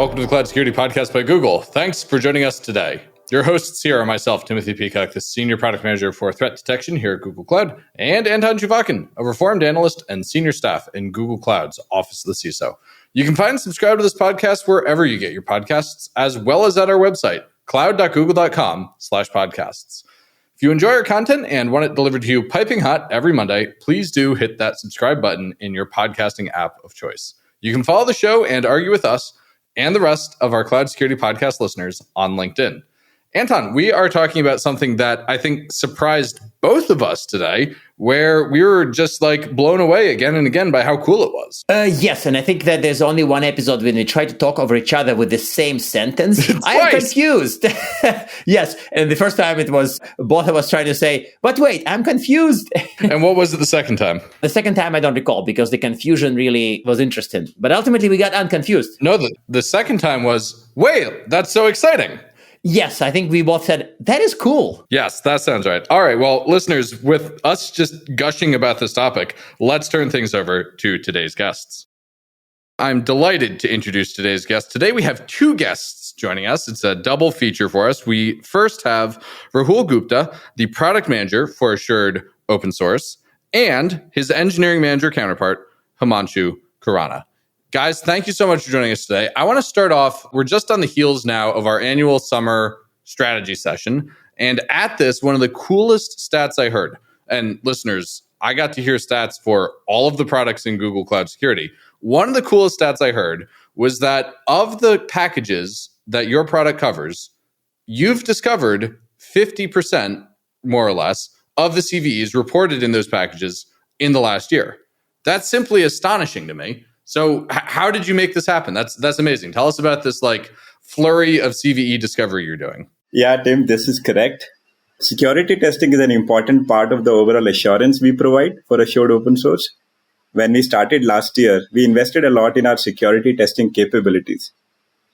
Welcome to the Cloud Security Podcast by Google. Thanks for joining us today. Your hosts here are myself, Timothy Peacock, the Senior Product Manager for Threat Detection here at Google Cloud, and Anton Chuvakin, a reformed analyst and senior staff in Google Cloud's Office of the CISO. You can find and subscribe to this podcast wherever you get your podcasts, as well as at our website, cloud.google.com/podcasts. If you enjoy our content and want it delivered to you piping hot every Monday, please do hit that subscribe button in your podcasting app of choice. You can follow the show and argue with us and the rest of our Cloud Security Podcast listeners on LinkedIn. Anton, we are talking about something that I think surprised both of us today, where we were just like blown away again and again by how cool it was. Yes, and I think that there's only one episode when we try to talk over each other with the same sentence. I am confused. Yes, and the first time it was both of us trying to say, but wait, I'm confused. And what was it the second time? The second time I don't recall because the confusion really was interesting. But ultimately we got unconfused. No, the second time was, wait, that's so exciting. Yes, I think we both said, that is cool. Yes, that sounds right. All right, well, listeners, with us just gushing about this topic, let's turn things over to today's guests. I'm delighted to introduce today's guest. Today we have two guests joining us. It's a double feature for us. We first have Rahul Gupta, the product manager for Assured Open Source, and his engineering manager counterpart, Himanshu Khurana. Guys, thank you so much for joining us today. I want to start off, we're just on the heels now of our annual summer strategy session. And at this, one of the coolest stats I heard, and listeners, I got to hear stats for all of the products in Google Cloud Security. One of the coolest stats I heard was that of the packages that your product covers, you've discovered 50%, more or less, of the CVEs reported in those packages in the last year. That's simply astonishing to me. So how did you make this happen? That's amazing. Tell us about this like flurry of CVE discovery you're doing. Yeah, Tim, this is correct. Security testing is an important part of the overall assurance we provide for Assured Open Source. When we started last year, we invested a lot in our security testing capabilities.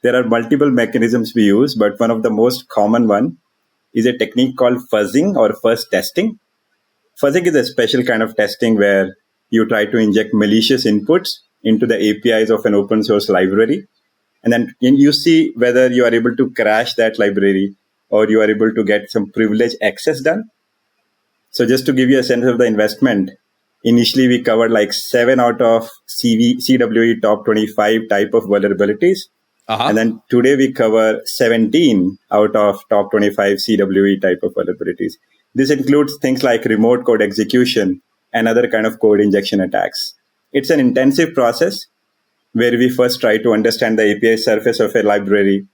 There are multiple mechanisms we use, but one of the most common one is a technique called fuzzing or fuzz testing. Fuzzing is a special kind of testing where you try to inject malicious inputs into the APIs of an open source library. And then you see whether you are able to crash that library or you are able to get some privileged access done. So just to give you a sense of the investment, initially we covered like 7 out of CWE top 25 type of vulnerabilities. And then today we cover 17 out of top 25 CWE type of vulnerabilities. This includes things like remote code execution and other kind of code injection attacks. It's an intensive process where we first try to understand the API surface of a library.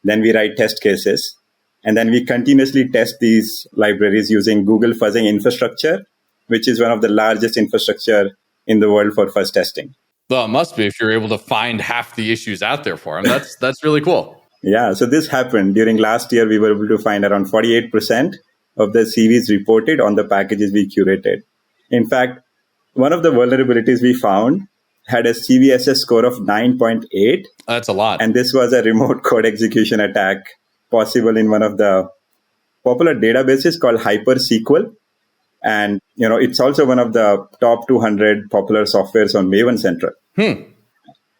Then we write test cases. And then we continuously test these libraries using Google fuzzing infrastructure, which is one of the largest infrastructure in the world for fuzz testing. Well, it must be if you're able to find half the issues out there for them. That's really cool. Yeah, so this happened. During last year, we were able to find around 48% of the CVs reported on the packages we curated. In fact, one of the vulnerabilities we found had a CVSS score of 9.8. That's a lot. And this was a remote code execution attack possible in one of the popular databases called HyperSQL. And, it's also one of the top 200 popular softwares on Maven Central.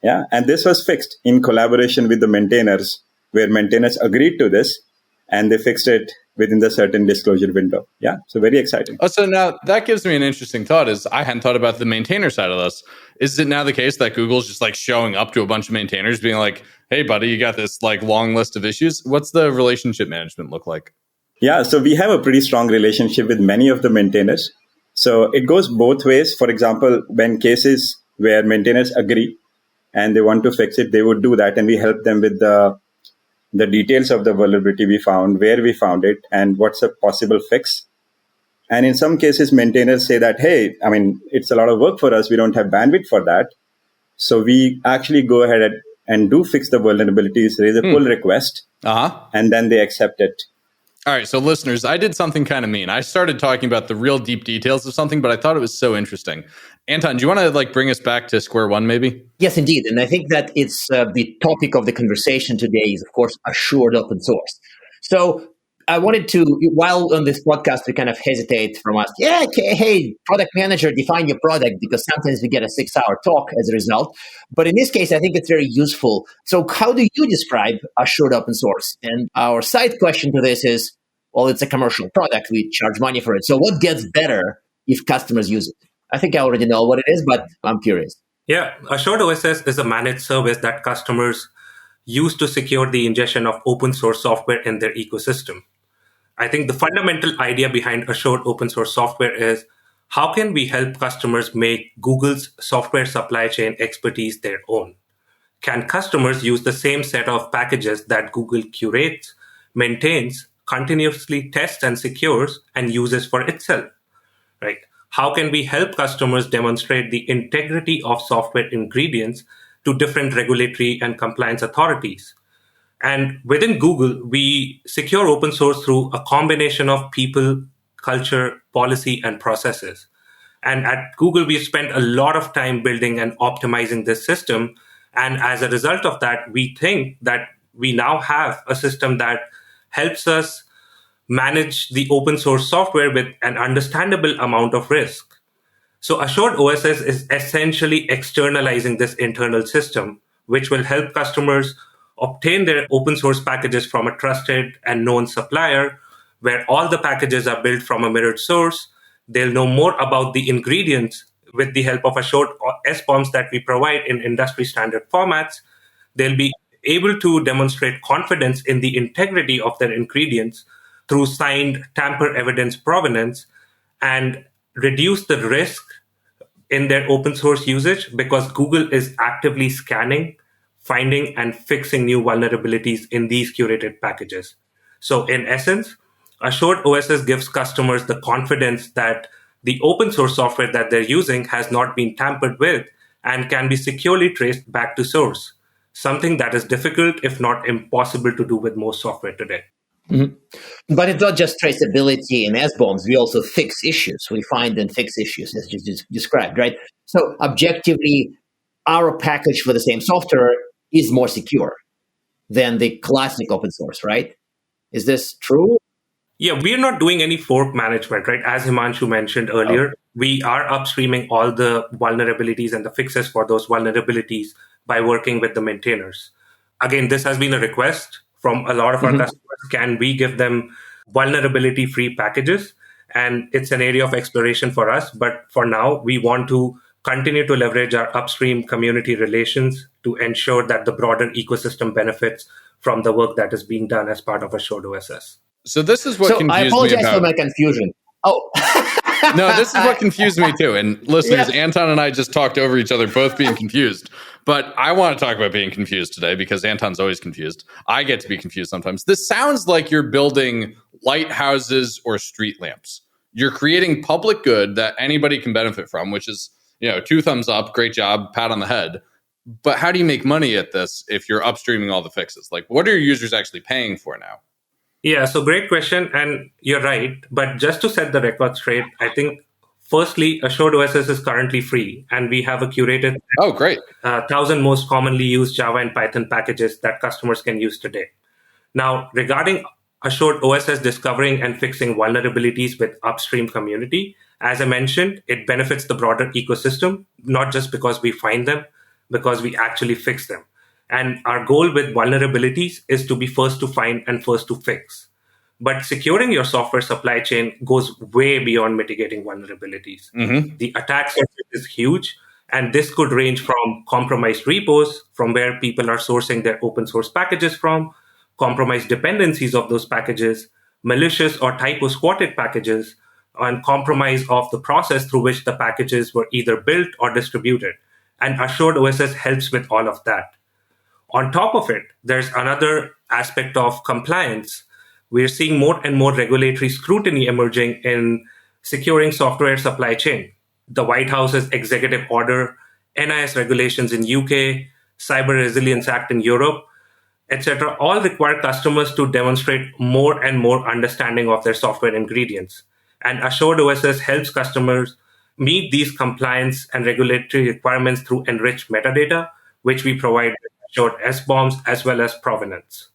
Yeah. And this was fixed in collaboration with the maintainers, where maintainers agreed to this and they fixed it within the certain disclosure window. Yeah. So very exciting. Oh, so now that gives me an interesting thought is I hadn't thought about the maintainer side of this. Is it now the case that Google's just like showing up to a bunch of maintainers being like, hey, buddy, you got this like long list of issues. What's the relationship management look like? Yeah. So we have a pretty strong relationship with many of the maintainers. So it goes both ways. For example, when cases where maintainers agree and they want to fix it, they would do that. And we help them with the details of the vulnerability we found, where we found it, and what's a possible fix. And in some cases, maintainers say that, hey, it's a lot of work for us. We don't have bandwidth for that. So we actually go ahead and do fix the vulnerabilities, raise a pull request, and then they accept it. All right, so listeners, I did something kind of mean. I started talking about the real deep details of something, but I thought it was so interesting. Anton, do you want to bring us back to square one, maybe? Yes, indeed. And I think that it's the topic of the conversation today is, of course, assured open source. So I wanted to, while on this podcast, we kind of hesitate from us. Yeah, okay, hey, product manager, define your product, because sometimes we get a 6-hour talk as a result. But in this case, I think it's very useful. So how do you describe assured open source? And our side question to this is, well, it's a commercial product. We charge money for it. So what gets better if customers use it? I think I already know what it is, but I'm curious. Yeah, Assured OSS is a managed service that customers use to secure the ingestion of open source software in their ecosystem. I think the fundamental idea behind assured open source software is how can we help customers make Google's software supply chain expertise their own? Can customers use the same set of packages that Google curates, maintains, continuously tests and secures and uses for itself? Right? How can we help customers demonstrate the integrity of software ingredients to different regulatory and compliance authorities? And within Google, we secure open source through a combination of people, culture, policy, and processes. And at Google, we've spent a lot of time building and optimizing this system. And as a result of that, we think that we now have a system that helps us manage the open source software with an understandable amount of risk. So Assured OSS is essentially externalizing this internal system, which will help customers obtain their open source packages from a trusted and known supplier, where all the packages are built from a mirrored source. They'll know more about the ingredients with the help of Assured SBOMs that we provide in industry standard formats. They'll be able to demonstrate confidence in the integrity of their ingredients through signed tamper evidence provenance and reduce the risk in their open source usage because Google is actively scanning, finding and fixing new vulnerabilities in these curated packages. So in essence, Assured OSS gives customers the confidence that the open source software that they're using has not been tampered with and can be securely traced back to source, something that is difficult, if not impossible, to do with most software today. Mm-hmm. But it's not just traceability and SBOMs. We also fix issues. We find and fix issues, as you just described, right? So objectively, our package for the same software is more secure than the classic open source, right? Is this true? Yeah, we're not doing any fork management, right? As Himanshu mentioned earlier, we are upstreaming all the vulnerabilities and the fixes for those vulnerabilities by working with the maintainers. Again, this has been a request from a lot of our customers. Can we give them vulnerability-free packages? And it's an area of exploration for us. But for now, we want to continue to leverage our upstream community relations to ensure that the broader ecosystem benefits from the work that is being done as part of Assured OSS. So this is what confused me about. I apologize for my confusion. Oh. No, this is what confused me too. And listeners, Anton and I just talked over each other, both being confused. But I want to talk about being confused today because Anton's always confused. I get to be confused sometimes. This sounds like you're building lighthouses or street lamps. You're creating public good that anybody can benefit from, which is, 2 thumbs up, great job, pat on the head. But how do you make money at this if you're upstreaming all the fixes? Like, what are your users actually paying for now? Yeah, so great question. And you're right. But just to set the record straight, I think, firstly, Assured OSS is currently free. And we have a curated 1,000 most commonly used Java and Python packages that customers can use today. Now, regarding Assured OSS discovering and fixing vulnerabilities with upstream community, as I mentioned, it benefits the broader ecosystem, not just because we find them, because we actually fix them. And our goal with vulnerabilities is to be first to find and first to fix. But securing your software supply chain goes way beyond mitigating vulnerabilities. The attack surface is huge, and this could range from compromised repos, from where people are sourcing their open source packages from, compromised dependencies of those packages, malicious or typo squatted packages, and compromise of the process through which the packages were either built or distributed. And Assured OSS helps with all of that. On top of it, there's another aspect of compliance. We're seeing more and more regulatory scrutiny emerging in securing software supply chain. The White House's executive order, NIS regulations in UK, Cyber Resilience Act in Europe, etc., all require customers to demonstrate more and more understanding of their software ingredients. And Assured OSS helps customers meet these compliance and regulatory requirements through enriched metadata, which we provide with Assured SBOMs as well as provenance.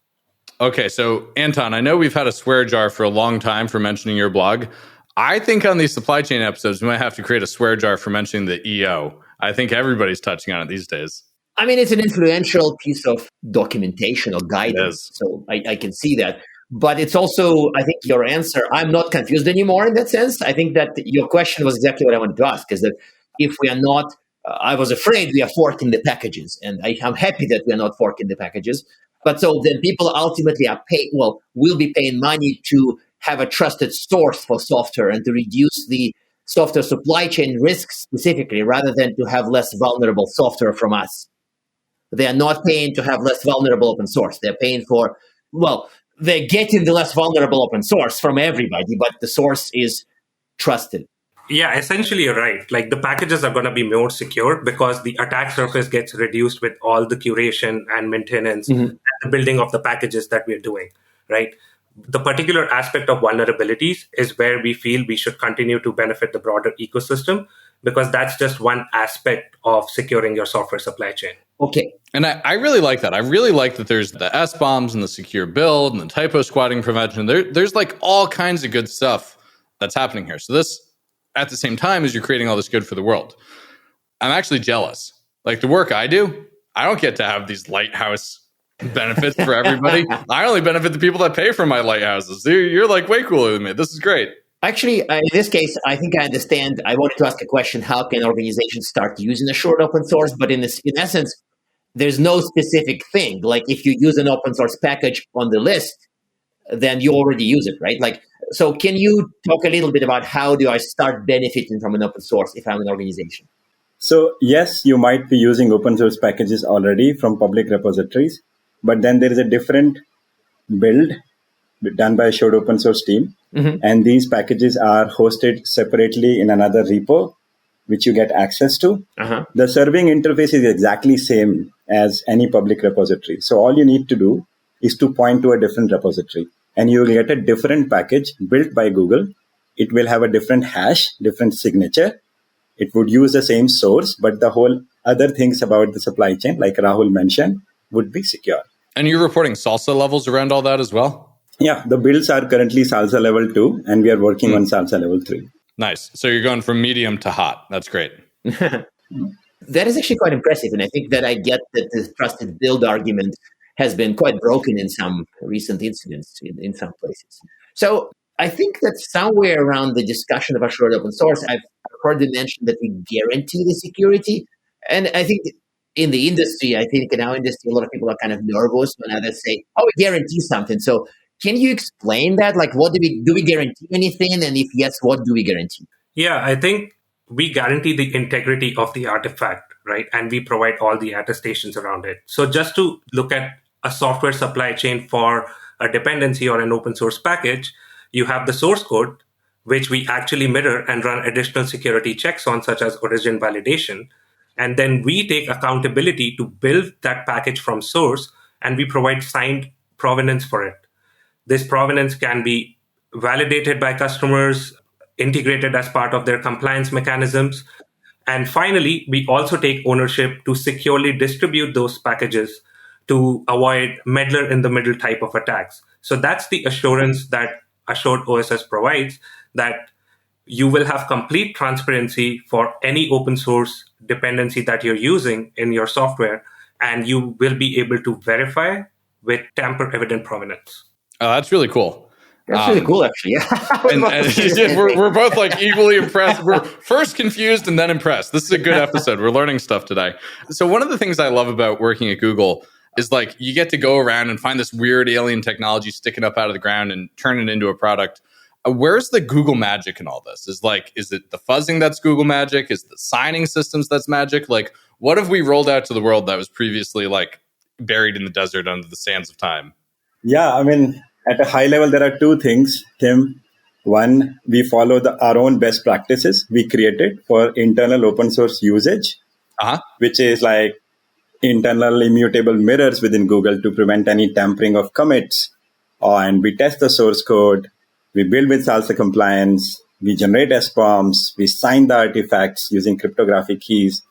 Okay, so Anton, I know we've had a swear jar for a long time for mentioning your blog. I think on these supply chain episodes, we might have to create a swear jar for mentioning the EO. I think everybody's touching on it these days. I mean, it's an influential piece of documentation or guidance, so I can see that. But it's also, I think your answer, I'm not confused anymore in that sense. I think that your question was exactly what I wanted to ask, is that if we are not, I was afraid we are forking the packages, and I'm happy that we are not forking the packages. But so then people ultimately will be paying money to have a trusted source for software and to reduce the software supply chain risks specifically, rather than to have less vulnerable software from us. They are not paying to have less vulnerable open source. They're paying for, they're getting the less vulnerable open source from everybody, but the source is trusted. Yeah, essentially you're right. Like the packages are going to be more secure because the attack surface gets reduced with all the curation and maintenance and the building of the packages that we're doing, right? The particular aspect of vulnerabilities is where we feel we should continue to benefit the broader ecosystem, because that's just one aspect of securing your software supply chain. Okay. And I really like that. I really like that there's the S-bombs and the secure build and the typo squatting prevention. There's like all kinds of good stuff that's happening here. So this, at the same time as you're creating all this good for the world, I'm actually jealous. Like the work I do, I don't get to have these lighthouse benefits for everybody. I only benefit the people that pay for my lighthouses. You're like way cooler than me. This is great. Actually, in this case, I think I understand. I wanted to ask a question: how can organizations start using assured open source? But in essence, there's no specific thing. Like if you use an open source package on the list, then you already use it, right? Like, so can you talk a little bit about how do I start benefiting from an open source if I'm an organization? So yes, you might be using open source packages already from public repositories, but then there is a different build done by a assured open source team. And these packages are hosted separately in another repo, which you get access to. The serving interface is exactly same as any public repository. So all you need to do is to point to a different repository, and you will get a different package built by Google. It will have a different hash, different signature. It would use the same source, but the whole other things about the supply chain, like Rahul mentioned, would be secure. And you're reporting SALSA levels around all that as well? Yeah, the builds are currently SALSA level 2, and we are working on SALSA level 3. Nice. So you're going from medium to hot. That's great. That is actually quite impressive. And I think that I get that the trusted build argument has been quite broken in some recent incidents in some places. So I think that somewhere around the discussion of assured open source, I've heard them mention that we guarantee the security. And I think in the industry, in our industry, a lot of people are kind of nervous when others say, we guarantee something. So can you explain that? Like, what do we guarantee anything? And if yes, what do we guarantee? Yeah, I think we guarantee the integrity of the artifact, right? And we provide all the attestations around it. So just to look at a software supply chain for a dependency or an open source package, you have the source code, which we actually mirror and run additional security checks on, such as origin validation. And then we take accountability to build that package from source, and we provide signed provenance for it. This provenance can be validated by customers, integrated as part of their compliance mechanisms. And finally, we also take ownership to securely distribute those packages to avoid meddler in the middle type of attacks. So that's the assurance that Assured OSS provides, that you will have complete transparency for any open source dependency that you're using in your software, and you will be able to verify with tamper-evident provenance. Oh, that's really cool. That's really cool, actually. We're both like equally impressed. We're first confused and then impressed. This is a good episode. We're learning stuff today. So one of the things I love about working at Google is like you get to go around and find this weird alien technology sticking up out of the ground and turn it into a product. Where's the Google magic in all this? Is it the fuzzing that's Google magic? Is the signing systems that's magic? Like, what have we rolled out to the world that was previously like buried in the desert under the sands of time? Yeah, I mean, at a high level, there are two things, Tim. One, we follow our own best practices we created for internal open source usage, which is like internal immutable mirrors within Google to prevent any tampering of commits. And we test the source code. We build with SALSA compliance. We generate S-bombs. We sign the artifacts using cryptographic keys.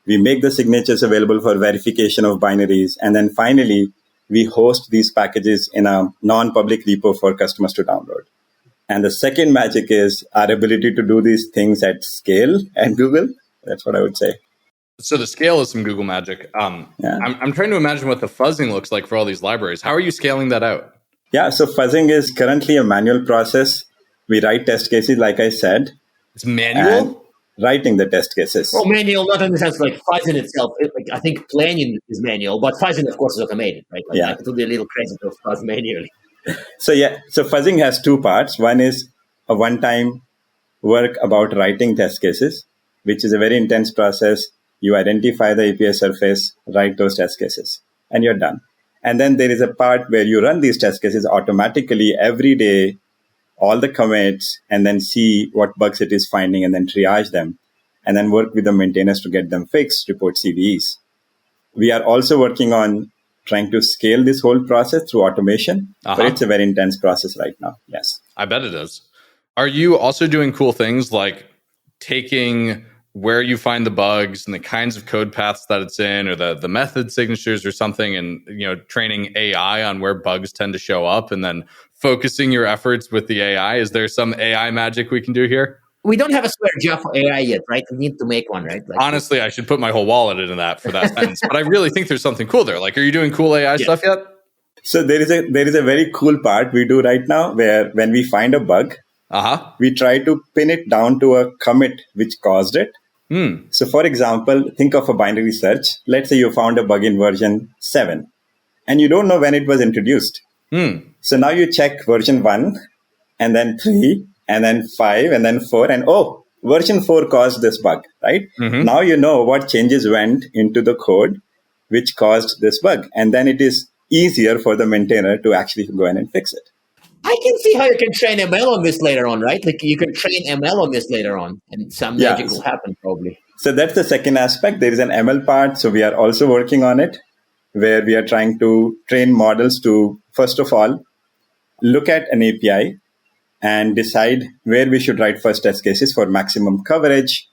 We make the signatures available for verification of binaries. And then finally, we host these packages in a non-public repo for customers to download. And the second magic is our ability to do these things at scale at Google. That's what I would say. So the scale is some Google magic. I'm trying to imagine what the fuzzing looks like for all these libraries. How are you scaling that out? Yeah, so fuzzing is currently a manual process. We write test cases, like I said. It's manual? Writing the test cases. Well, manual, not in the sense like fuzzing itself. I think planning is manual, but fuzzing, of course, is automated, right? It would be a little crazy to fuzz manually. So fuzzing has two parts. One is a one-time work about writing test cases, which is a very intense process. You identify the API surface, write those test cases, and you're done. And then there is a part where you run these test cases automatically every day, all the commits, and then see what bugs it is finding and then triage them, and then work with the maintainers to get them fixed, report CVEs. We are also working on trying to scale this whole process through automation, but it's a very intense process right now. Yes. I bet it is. Are you also doing cool things like taking where you find the bugs and the kinds of code paths that it's in, or the method signatures or something, and training AI on where bugs tend to show up, and then focusing your efforts with the AI? Is there some AI magic we can do here? We don't have a square job for AI yet, right? We need to make one, right? Honestly, I should put my whole wallet into that for that sentence. But I really think there's something cool there. Like, are you doing cool AI stuff yet? So there is a very cool part we do right now where when we find a bug, we try to pin it down to a commit which caused it. So for example, think of a binary search. Let's say you found a bug in version 7 and you don't know when it was introduced. So now you check version 1 and then 3 and then 5 and then 4 and version 4 caused this bug, right? Now you know what changes went into the code which caused this bug. And then it is easier for the maintainer to actually go in and fix it. I can see how you can train ML on this later on, right? Like you can train ML on this later on and some magic will happen probably. So that's the second aspect. There is an ML part. So we are also working on it where we are trying to train models to, first of all, look at an API and decide where we should write first test cases for maximum coverage.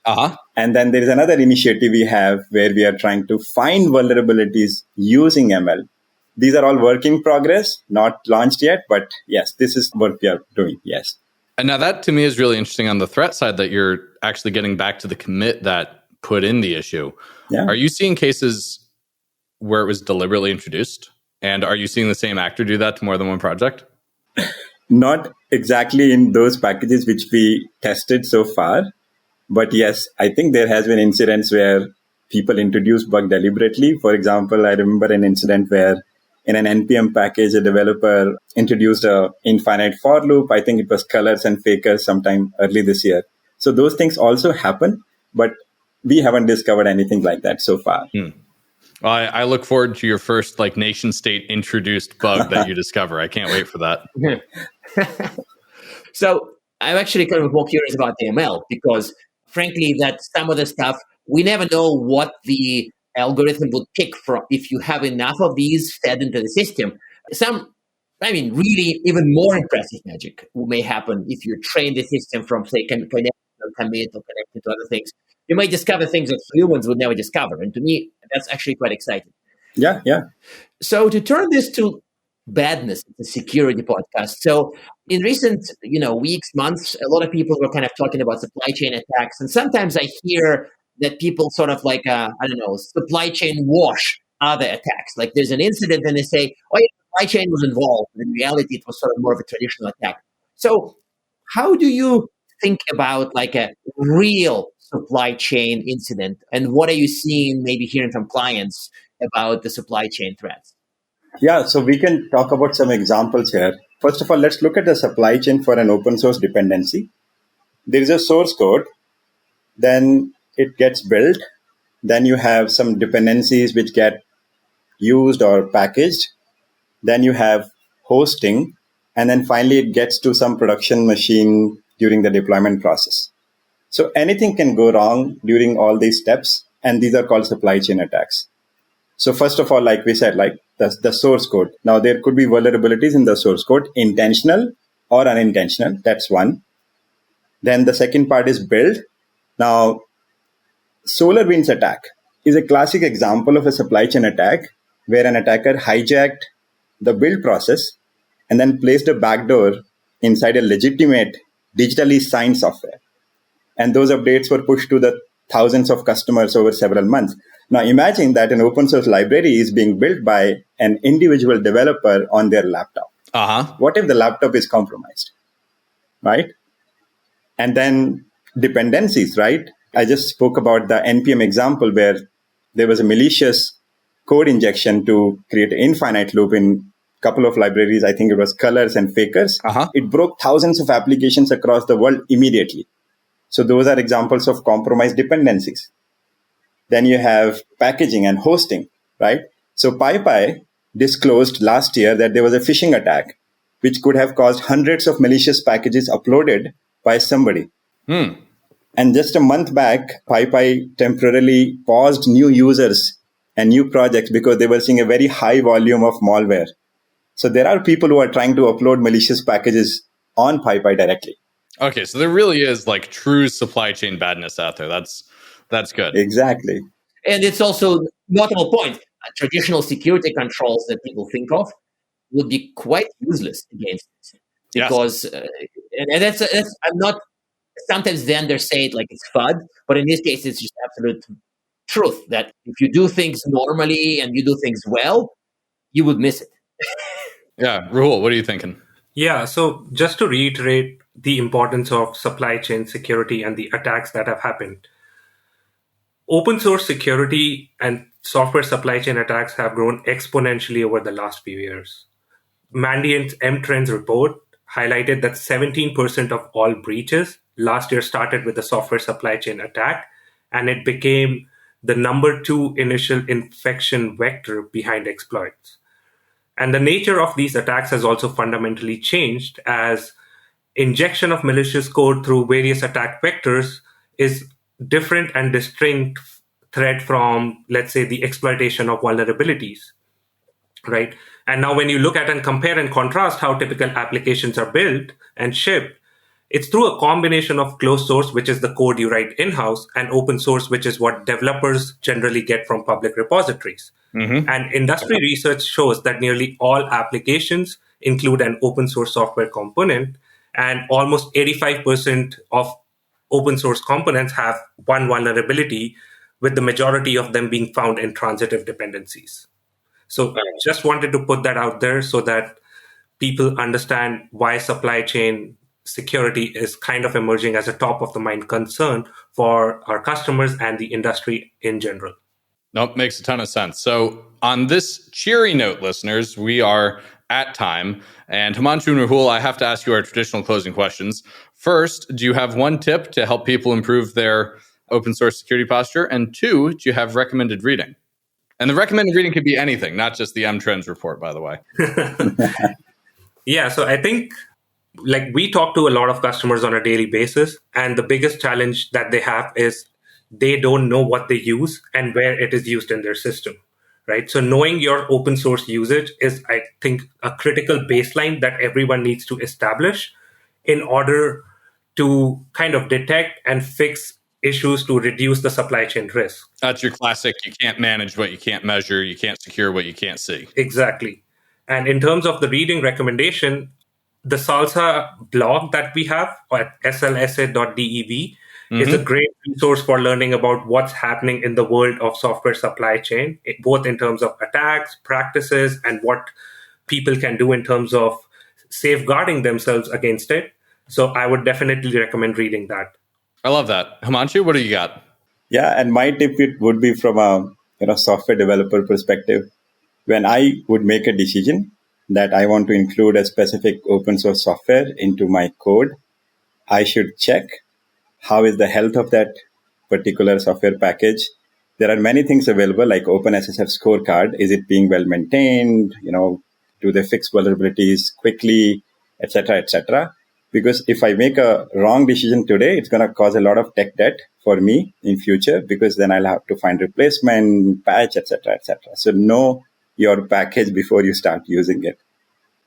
And then there is another initiative we have where we are trying to find vulnerabilities using ML. These are all work in progress, not launched yet, but yes, this is what we are doing. Yes. And now that to me is really interesting on the threat side, that you're actually getting back to the commit that put in the issue. Yeah. Are you seeing cases where it was deliberately introduced? And are you seeing the same actor do that to more than one project? Not exactly in those packages which we tested so far. But yes, I think there has been incidents where people introduce bug deliberately. For example, I remember an incident where in an NPM package, a developer introduced a infinite for loop. I think it was colors and fakers sometime early this year. So those things also happen, but we haven't discovered anything like that so far. Well, I look forward to your first nation state introduced bug that you discover. I can't wait for that. So I'm actually kind of more curious about the ML because frankly, that some of the stuff, we never know what the algorithm would pick from if you have enough of these fed into the system. Really even more impressive magic may happen if you train the system from, say, commit or connected to other things. You might discover things that humans would never discover. And to me, that's actually quite exciting. Yeah. So to turn this to badness, the security podcast. So in recent, weeks, months, a lot of people were kind of talking about supply chain attacks. And sometimes I hear that people sort of supply chain wash other attacks. Like there's an incident and they say, supply chain was involved. In reality, it was sort of more of a traditional attack. So how do you think about a real supply chain incident? And what are you seeing, maybe hearing from clients about the supply chain threats? Yeah, so we can talk about some examples here. First of all, let's look at the supply chain for an open source dependency. There is a source code, then it gets built, then you have some dependencies which get used or packaged, then you have hosting, and then finally it gets to some production machine during the deployment process. So anything can go wrong during all these steps, and these are called supply chain attacks. So first of all, like we said, the source code. Now, there could be vulnerabilities in the source code, intentional or unintentional. That's one. Then the second part is build. Now, SolarWinds attack is a classic example of a supply chain attack where an attacker hijacked the build process and then placed a backdoor inside a legitimate digitally signed software. And those updates were pushed to the thousands of customers over several months. Now imagine that an open source library is being built by an individual developer on their laptop. What if the laptop is compromised, right? And then dependencies, right? I just spoke about the NPM example where there was a malicious code injection to create an infinite loop in a couple of libraries. I think it was Colors and Fakers. It broke thousands of applications across the world immediately. So those are examples of compromised dependencies. Then you have packaging and hosting, right? So PyPy disclosed last year that there was a phishing attack, which could have caused hundreds of malicious packages uploaded by somebody. And just a month back, PyPy temporarily paused new users and new projects because they were seeing a very high volume of malware. So there are people who are trying to upload malicious packages on PyPy directly. Okay, so there really is like true supply chain badness out there. That's good. Exactly. And it's also notable point. Traditional security controls that people think of would be quite useless against it. Because, and that's I'm not, sometimes vendors say it like it's FUD, but in this case, it's just absolute truth that if you do things normally and you do things well, you would miss it. Yeah. Rahul, what are you thinking? Yeah, so just to reiterate the importance of supply chain security and the attacks that have happened. Open source security and software supply chain attacks have grown exponentially over the last few years. Mandiant's M-Trends report highlighted that 17% of all breaches last year started with a software supply chain attack, and it became the number 2 initial infection vector behind exploits. And the nature of these attacks has also fundamentally changed as injection of malicious code through various attack vectors is different and distinct threat from, let's say, the exploitation of vulnerabilities, right? And now when you look at and compare and contrast how typical applications are built and shipped, it's through a combination of closed source, which is the code you write in-house, and open source, which is what developers generally get from public repositories. And industry research shows that nearly all applications include an open source software component, and almost 85% of open source components have one vulnerability, with the majority of them being found in transitive dependencies. So I just wanted to put that out there so that people understand why supply chain security is kind of emerging as a top of the mind concern for our customers and the industry in general. Nope, makes a ton of sense. So on this cheery note, listeners, we are at time. And Himanshu and Rahul, I have to ask you our traditional closing questions. First, do you have one tip to help people improve their open source security posture? And 2, do you have recommended reading? And the recommended reading could be anything, not just the M-Trends report, by the way. Yeah, so I think like we talk to a lot of customers on a daily basis, and the biggest challenge that they have is they don't know what they use and where it is used in their system, right? So knowing your open source usage is, I think, a critical baseline that everyone needs to establish in order to kind of detect and fix issues to reduce the supply chain risk. That's your classic, you can't manage what you can't measure, you can't secure what you can't see. Exactly. And in terms of the reading recommendation, the Salsa blog that we have at slsa.dev is a great resource for learning about what's happening in the world of software supply chain, both in terms of attacks, practices, and what people can do in terms of safeguarding themselves against it. So I would definitely recommend reading that. I love that. Himanshu, what do you got? Yeah, and my tip it would be from a software developer perspective. When I would make a decision that I want to include a specific open source software into my code, I should check how is the health of that particular software package. There are many things available like OpenSSF scorecard. Is it being well maintained? Do they fix vulnerabilities quickly, etc., etc.? Because if I make a wrong decision today, it's going to cause a lot of tech debt for me in future, because then I'll have to find replacement, patch, etc., etc. So know your package before you start using it.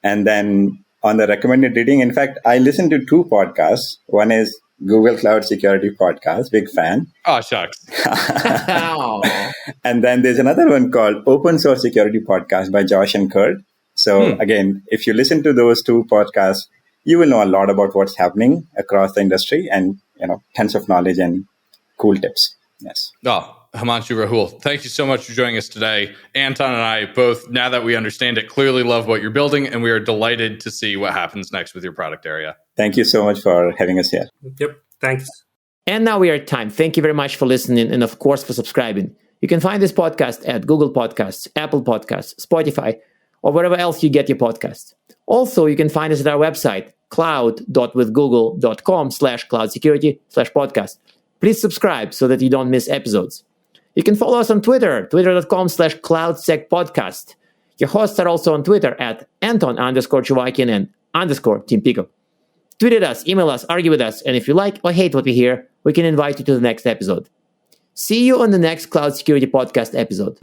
And then on the recommended reading, in fact, I listen to 2 podcasts. One is Google Cloud Security Podcast, big fan. Oh, shucks. And then there's another one called Open Source Security Podcast by Josh and Kurt. So again, if you listen to those two podcasts, you will know a lot about what's happening across the industry and, tons of knowledge and cool tips. Yes. Oh, Himanshu, Rahul, thank you so much for joining us today. Anton and I both, now that we understand it, clearly love what you're building, and we are delighted to see what happens next with your product area. Thank you so much for having us here. Yep. Thanks. And now we are at time. Thank you very much for listening and, of course, for subscribing. You can find this podcast at Google Podcasts, Apple Podcasts, Spotify, or wherever else you get your podcasts. Also, you can find us at our website, cloud.withgoogle.com/cloud-security/podcast. Please subscribe so that you don't miss episodes. You can follow us on Twitter, twitter.com/cloudsecpodcast. Your hosts are also on Twitter at Anton_Chuvakian and _Team Pico. Tweet at us, email us, argue with us, and if you like or hate what we hear, we can invite you to the next episode. See you on the next Cloud Security Podcast episode.